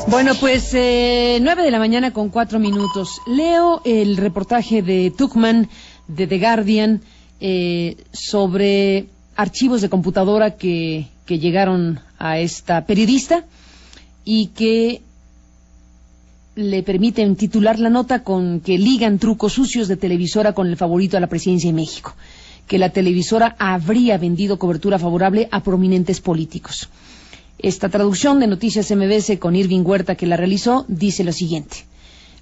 Bueno, pues 9 de la mañana con 4 minutos. Leo el reportaje de Tuchman de The Guardian sobre archivos de computadora que llegaron a esta periodista y que le permiten titular la nota con que ligan trucos sucios de televisora con el favorito a la presidencia de México, que la televisora habría vendido cobertura favorable a prominentes políticos. Esta traducción de Noticias MBS con Irving Huerta, que la realizó, dice lo siguiente: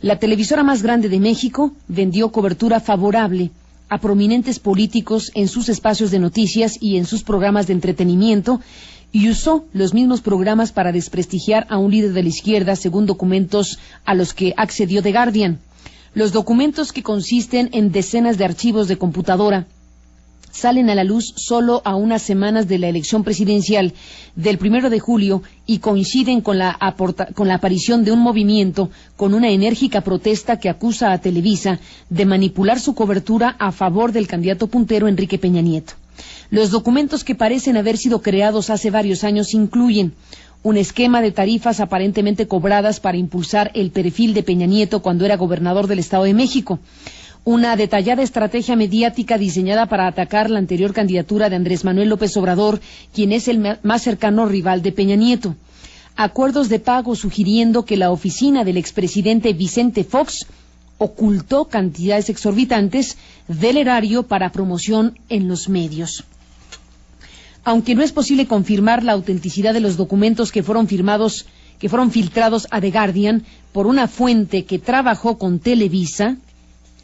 la televisora más grande de México vendió cobertura favorable a prominentes políticos en sus espacios de noticias y en sus programas de entretenimiento, y usó los mismos programas para desprestigiar a un líder de la izquierda, según documentos a los que accedió The Guardian. Los documentos, que consisten en decenas de archivos de computadora, salen a la luz solo a unas semanas de la elección presidencial del 1 de julio y coinciden con la aparición de un movimiento con una enérgica protesta que acusa a Televisa de manipular su cobertura a favor del candidato puntero Enrique Peña Nieto. Los documentos, que parecen haber sido creados hace varios años, incluyen un esquema de tarifas aparentemente cobradas para impulsar el perfil de Peña Nieto cuando era gobernador del Estado de México, una detallada estrategia mediática diseñada para atacar la anterior candidatura de Andrés Manuel López Obrador, quien es el más cercano rival de Peña Nieto, acuerdos de pago sugiriendo que la oficina del expresidente Vicente Fox ocultó cantidades exorbitantes del erario para promoción en los medios. Aunque no es posible confirmar la autenticidad de los documentos que fueron filtrados a The Guardian por una fuente que trabajó con Televisa,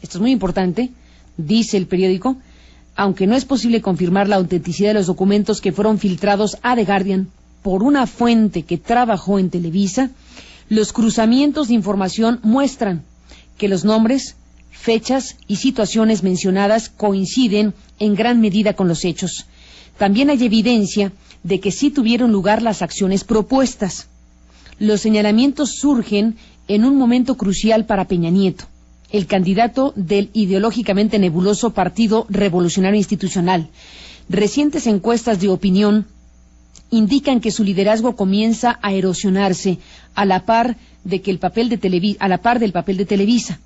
esto es muy importante, dice el periódico, aunque no es posible confirmar la autenticidad de los documentos que fueron filtrados a The Guardian por una fuente que trabajó en Televisa, los cruzamientos de información muestran que los nombres, fechas y situaciones mencionadas coinciden en gran medida con los hechos. También hay evidencia de que sí tuvieron lugar las acciones propuestas. Los señalamientos surgen en un momento crucial para Peña Nieto, el candidato del ideológicamente nebuloso Partido Revolucionario Institucional. Recientes encuestas de opinión indican que su liderazgo comienza a erosionarse a la par del papel de Televisa.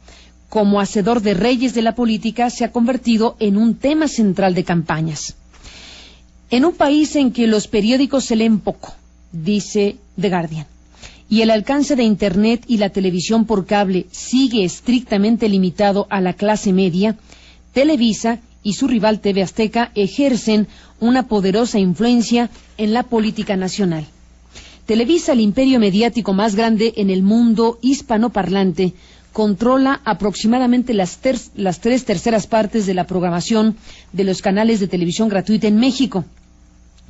Como hacedor de reyes de la política, se ha convertido en un tema central de campañas. En un país en que los periódicos se leen poco, dice The Guardian, y el alcance de Internet y la televisión por cable sigue estrictamente limitado a la clase media, Televisa y su rival TV Azteca ejercen una poderosa influencia en la política nacional. Televisa, el imperio mediático más grande en el mundo hispanoparlante, controla aproximadamente las 3/3 partes de la programación de los canales de televisión gratuita en México.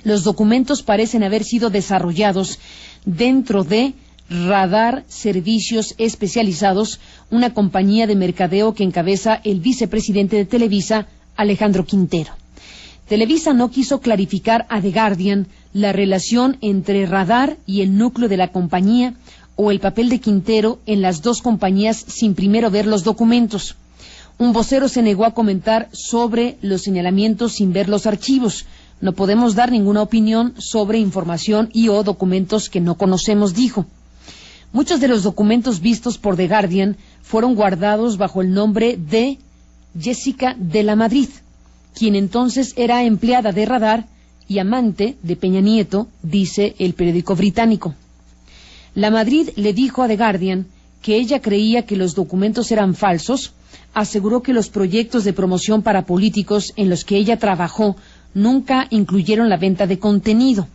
Los documentos parecen haber sido desarrollados dentro de Radar Servicios Especializados, una compañía de mercadeo que encabeza el vicepresidente de Televisa, Alejandro Quintero. Televisa no quiso clarificar a The Guardian la relación entre Radar y el núcleo de la compañía o el papel de Quintero en las dos compañías sin primero ver los documentos. Un vocero se negó a comentar sobre los señalamientos sin ver los archivos. No podemos dar ninguna opinión sobre información y o documentos que no conocemos, dijo. Muchos de los documentos vistos por The Guardian fueron guardados bajo el nombre de Jessica de la Madrid, quien entonces era empleada de Radar y amante de Peña Nieto, dice el periódico británico. La Madrid le dijo a The Guardian que ella creía que los documentos eran falsos, aseguró que los proyectos de promoción para políticos en los que ella trabajó nunca incluyeron la venta de contenido.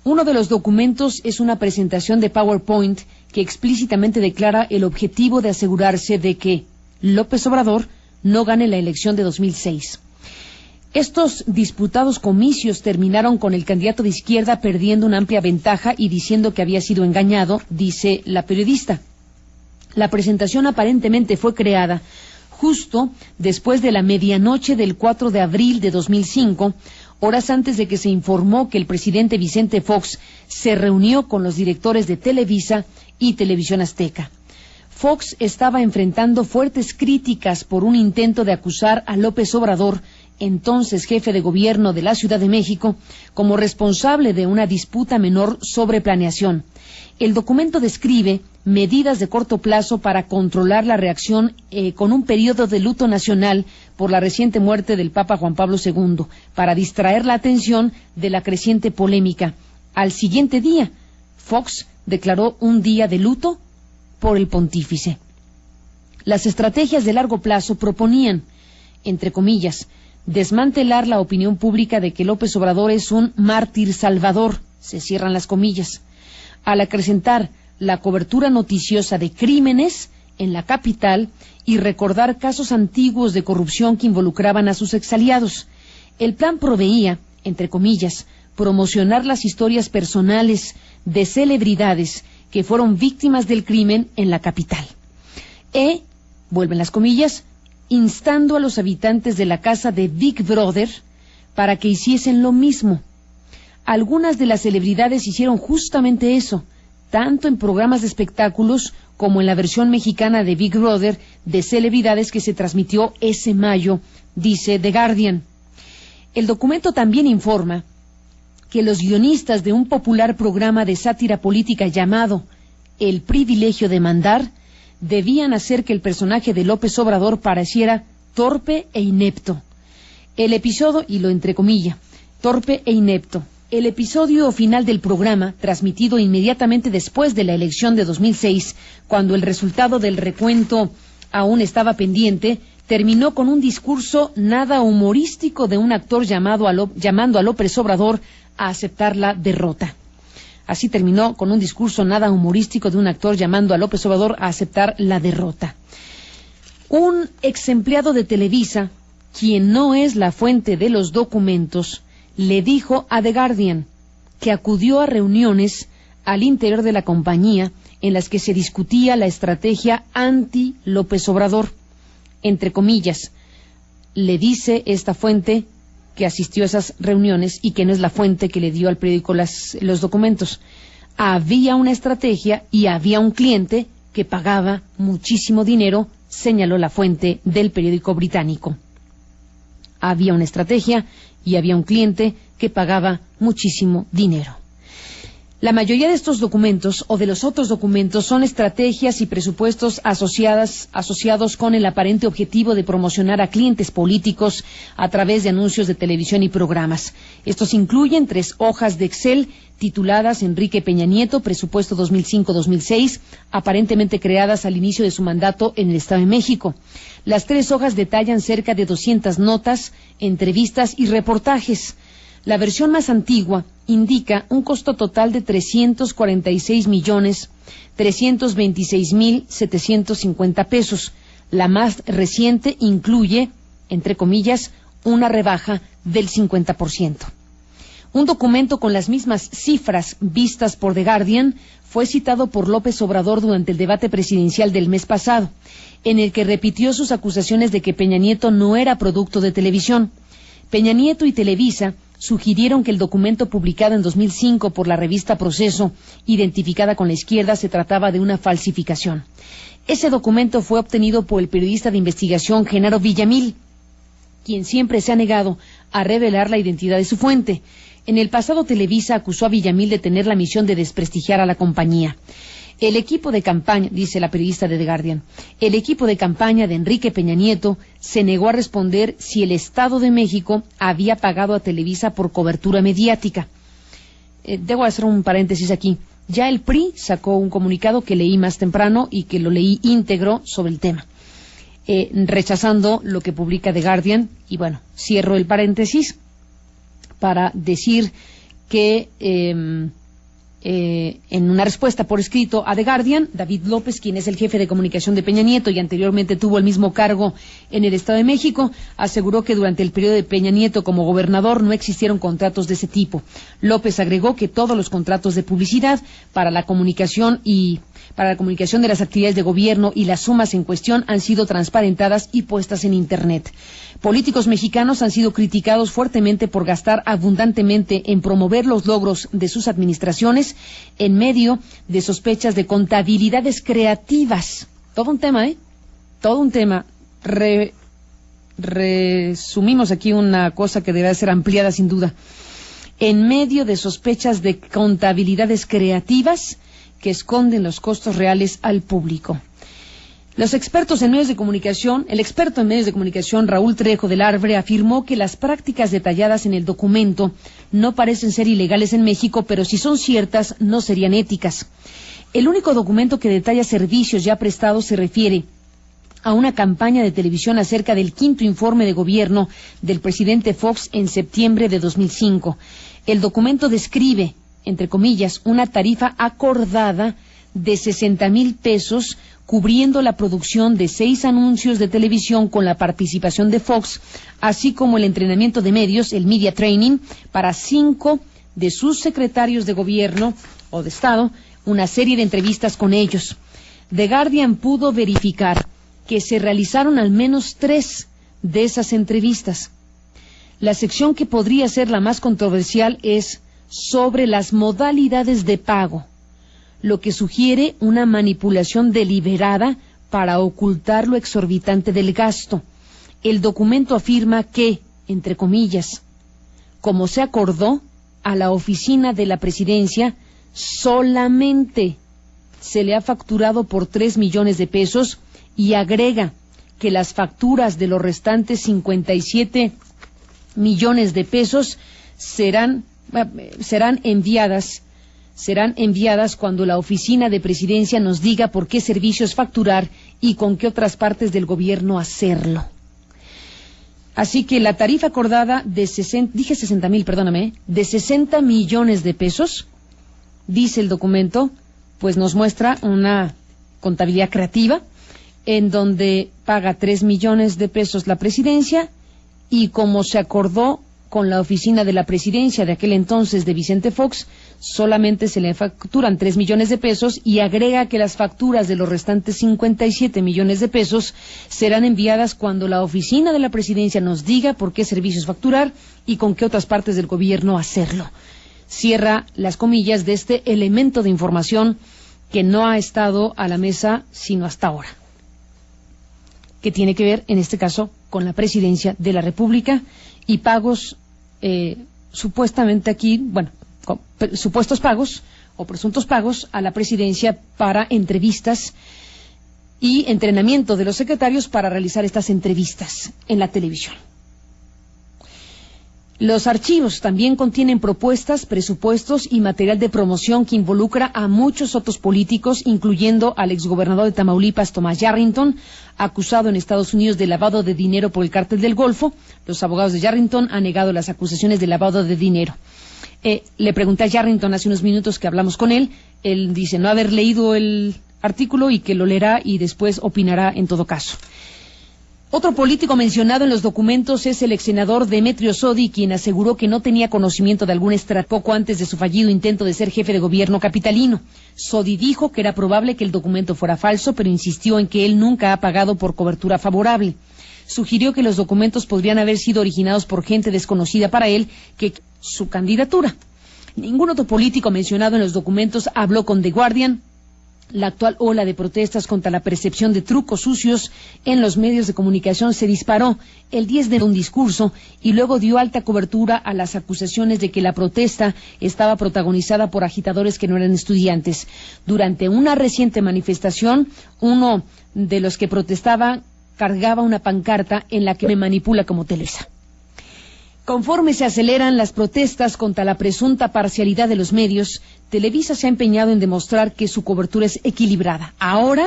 Uno de los documentos es una presentación de PowerPoint que explícitamente declara el objetivo de asegurarse de que López Obrador no gane la elección de 2006. Estos disputados comicios terminaron con el candidato de izquierda perdiendo una amplia ventaja y diciendo que había sido engañado, dice la periodista. La presentación aparentemente fue creada justo después de la medianoche del 4 de abril de 2005, horas antes de que se informó que el presidente Vicente Fox se reunió con los directores de Televisa y Televisión Azteca. Fox estaba enfrentando fuertes críticas por un intento de acusar a López Obrador entonces jefe de gobierno de la Ciudad de México, como responsable de una disputa menor sobre planeación. El documento describe medidas de corto plazo para controlar la reacción con un periodo de luto nacional por la reciente muerte del Papa Juan Pablo II, para distraer la atención de la creciente polémica. Al siguiente día, Fox declaró un día de luto por el pontífice. Las estrategias de largo plazo proponían, entre comillas, desmantelar la opinión pública de que López Obrador es un mártir salvador, se cierran las comillas, al acrecentar la cobertura noticiosa de crímenes en la capital y recordar casos antiguos de corrupción que involucraban a sus exaliados. El plan proveía, entre comillas, promocionar las historias personales de celebridades que fueron víctimas del crimen en la capital. Vuelven las comillas, instando a los habitantes de la casa de Big Brother para que hiciesen lo mismo. Algunas de las celebridades hicieron justamente eso, tanto en programas de espectáculos como en la versión mexicana de Big Brother de celebridades que se transmitió ese mayo, dice The Guardian. El documento también informa que los guionistas de un popular programa de sátira política llamado El privilegio de mandar debían hacer que el personaje de López Obrador pareciera torpe e inepto. El episodio, y lo entrecomilla, torpe e inepto. El episodio final del programa, transmitido inmediatamente después de la elección de 2006, cuando el resultado del recuento aún estaba pendiente, terminó con un discurso nada humorístico de un actor llamando a López Obrador a aceptar la derrota. Así terminó con un discurso nada humorístico de un actor llamando a López Obrador a aceptar la derrota. Un ex empleado de Televisa, quien no es la fuente de los documentos, le dijo a The Guardian que acudió a reuniones al interior de la compañía en las que se discutía la estrategia anti-López Obrador. Entre comillas, le dice esta fuente que asistió a esas reuniones y que no es la fuente que le dio al periódico los documentos. Había una estrategia y había un cliente que pagaba muchísimo dinero, señaló la fuente del periódico británico. Había una estrategia y había un cliente que pagaba muchísimo dinero. La mayoría de estos documentos o de los otros documentos son estrategias y presupuestos asociados con el aparente objetivo de promocionar a clientes políticos a través de anuncios de televisión y programas. Estos incluyen 3 hojas de Excel tituladas Enrique Peña Nieto, presupuesto 2005-2006, aparentemente creadas al inicio de su mandato en el Estado de México. Las 3 hojas detallan cerca de 200 notas, entrevistas y reportajes. La versión más antigua indica un costo total de 346.326.750 pesos. La más reciente incluye, entre comillas, una rebaja del 50%. Un documento con las mismas cifras vistas por The Guardian fue citado por López Obrador durante el debate presidencial del mes pasado, en el que repitió sus acusaciones de que Peña Nieto no era producto de televisión. Peña Nieto y Televisa sugirieron que el documento publicado en 2005 por la revista Proceso, identificada con la izquierda, se trataba de una falsificación. Ese documento fue obtenido por el periodista de investigación Genaro Villamil, quien siempre se ha negado a revelar la identidad de su fuente. En el pasado, Televisa acusó a Villamil de tener la misión de desprestigiar a la compañía. El equipo de campaña, dice la periodista de The Guardian, el equipo de campaña de Enrique Peña Nieto se negó a responder si el Estado de México había pagado a Televisa por cobertura mediática. Debo hacer un paréntesis aquí. Ya el PRI sacó un comunicado que leí más temprano y que lo leí íntegro sobre el tema, rechazando lo que publica The Guardian. Y bueno, cierro el paréntesis para decir que en una respuesta por escrito a The Guardian, David López, quien es el jefe de comunicación de Peña Nieto y anteriormente tuvo el mismo cargo en el Estado de México, aseguró que durante el periodo de Peña Nieto como gobernador no existieron contratos de ese tipo. López agregó que todos los contratos de publicidad para la comunicación de las actividades de gobierno y las sumas en cuestión han sido transparentadas y puestas en Internet. Políticos mexicanos han sido criticados fuertemente por gastar abundantemente en promover los logros de sus administraciones en medio de sospechas de contabilidades creativas. Todo un tema, Todo un tema. resumimos aquí una cosa que debe ser ampliada sin duda. En medio de sospechas de contabilidades creativas que esconden los costos reales al público. Los expertos en medios de comunicación, el experto en medios de comunicación Raúl Trejo del Arbre afirmó que las prácticas detalladas en el documento no parecen ser ilegales en México, pero si son ciertas no serían éticas. El único documento que detalla servicios ya prestados se refiere a una campaña de televisión acerca del 5º informe de gobierno del presidente Fox en septiembre de 2005. El documento describe, entre comillas, una tarifa acordada de 60,000 pesos cubriendo la producción de 6 anuncios de televisión con la participación de Fox, así como el entrenamiento de medios, el media training, para 5 de sus secretarios de gobierno o de Estado, una serie de entrevistas con ellos. The Guardian pudo verificar que se realizaron al menos 3 de esas entrevistas. La sección que podría ser la más controversial es sobre las modalidades de pago, lo que sugiere una manipulación deliberada para ocultar lo exorbitante del gasto. El documento afirma que, entre comillas, como se acordó, a la oficina de la presidencia solamente se le ha facturado por 3 millones de pesos y agrega que las facturas de los restantes 57 millones de pesos serán enviadas cuando la oficina de presidencia nos diga por qué servicios facturar y con qué otras partes del gobierno hacerlo. Así que la tarifa acordada de 60 millones de pesos, dice el documento, pues nos muestra una contabilidad creativa en donde paga 3 millones de pesos la presidencia y como se acordó con la oficina de la presidencia de aquel entonces de Vicente Fox, solamente se le facturan 3 millones de pesos y agrega que las facturas de los restantes 57 millones de pesos serán enviadas cuando la oficina de la presidencia nos diga por qué servicios facturar y con qué otras partes del gobierno hacerlo. Cierra las comillas de este elemento de información que no ha estado a la mesa sino hasta ahora, que tiene que ver, en este caso, con la presidencia de la República y pagos, supuestamente aquí, supuestos pagos o presuntos pagos a la presidencia para entrevistas y entrenamiento de los secretarios para realizar estas entrevistas en la televisión. Los archivos también contienen propuestas, presupuestos y material de promoción que involucra a muchos otros políticos, incluyendo al exgobernador de Tamaulipas, Tomás Yarrington, acusado en Estados Unidos de lavado de dinero por el Cártel del Golfo. Los abogados de Yarrington han negado las acusaciones de lavado de dinero. Le pregunté a Yarrington hace unos minutos que hablamos con él. Él dice no haber leído el artículo y que lo leerá y después opinará en todo caso. Otro político mencionado en los documentos es el ex senador Demetrio Sodi, quien aseguró que no tenía conocimiento de algún poco antes de su fallido intento de ser jefe de gobierno capitalino. Sodi dijo que era probable que el documento fuera falso, pero insistió en que él nunca ha pagado por cobertura favorable. Sugirió que los documentos podrían haber sido originados por gente desconocida para él que su candidatura. Ningún otro político mencionado en los documentos habló con The Guardian. La actual ola de protestas contra la percepción de trucos sucios en los medios de comunicación se disparó el 10 de un discurso y luego dio alta cobertura a las acusaciones de que la protesta estaba protagonizada por agitadores que no eran estudiantes. Durante una reciente manifestación, uno de los que protestaba cargaba una pancarta en la que me manipula como Televisa. Conforme se aceleran las protestas contra la presunta parcialidad de los medios, Televisa se ha empeñado en demostrar que su cobertura es equilibrada. Ahora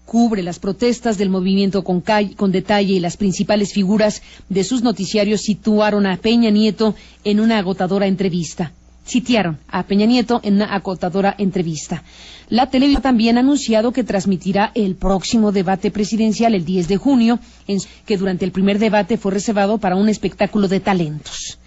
cubre las protestas del movimiento con detalle y las principales figuras de sus noticiarios situaron a Peña Nieto en una agotadora entrevista. Sitiaron a Peña Nieto en una agotadora entrevista. La televisión también ha anunciado que transmitirá el próximo debate presidencial el 10 de junio, que durante el primer debate fue reservado para un espectáculo de talentos.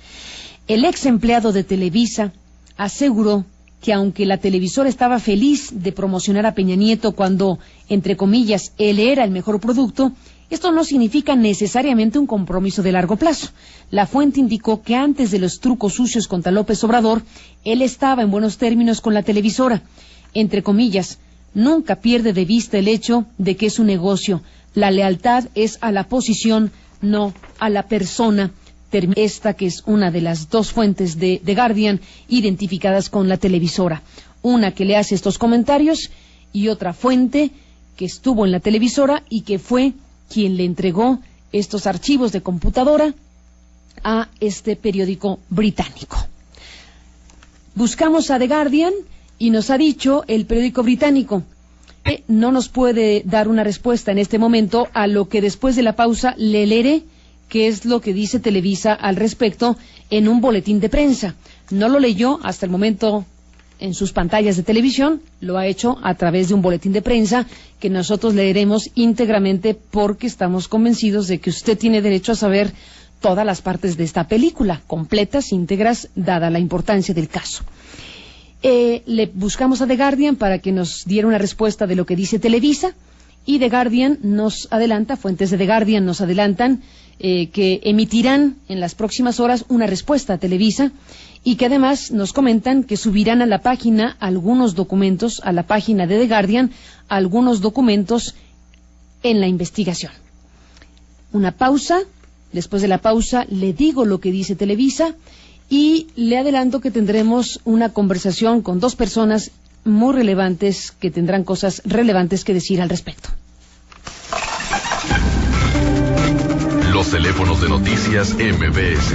El ex empleado de Televisa aseguró que aunque la televisora estaba feliz de promocionar a Peña Nieto cuando, entre comillas, él era el mejor producto, esto no significa necesariamente un compromiso de largo plazo. La fuente indicó que antes de los trucos sucios contra López Obrador, él estaba en buenos términos con la televisora. Entre comillas, nunca pierde de vista el hecho de que es un negocio. La lealtad es a la posición, no a la persona. Esta que es una de las dos fuentes de The Guardian identificadas con la televisora. Una que le hace estos comentarios y otra fuente que estuvo en la televisora y que fue quien le entregó estos archivos de computadora a este periódico británico. Buscamos a The Guardian y nos ha dicho el periódico británico que no nos puede dar una respuesta en este momento, a lo que después de la pausa le leeré qué es lo que dice Televisa al respecto en un boletín de prensa. No lo leyó hasta el momento en sus pantallas de televisión, lo ha hecho a través de un boletín de prensa que nosotros leeremos íntegramente porque estamos convencidos de que usted tiene derecho a saber todas las partes de esta película, completas, íntegras, dada la importancia del caso. Le buscamos a The Guardian para que nos diera una respuesta de lo que dice Televisa, y The Guardian nos adelanta, fuentes de The Guardian nos adelantan que emitirán en las próximas horas una respuesta a Televisa, y que además nos comentan que subirán a la página algunos documentos, a la página de The Guardian, algunos documentos en la investigación. Una pausa, después de la pausa le digo lo que dice Televisa y le adelanto que tendremos una conversación con dos personas muy relevantes que tendrán cosas relevantes que decir al respecto. Los teléfonos de noticias MBS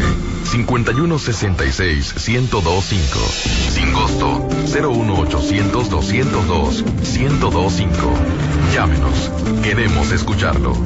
5166-1025, sin costo 01800-202-1025. Llámenos, queremos escucharlo.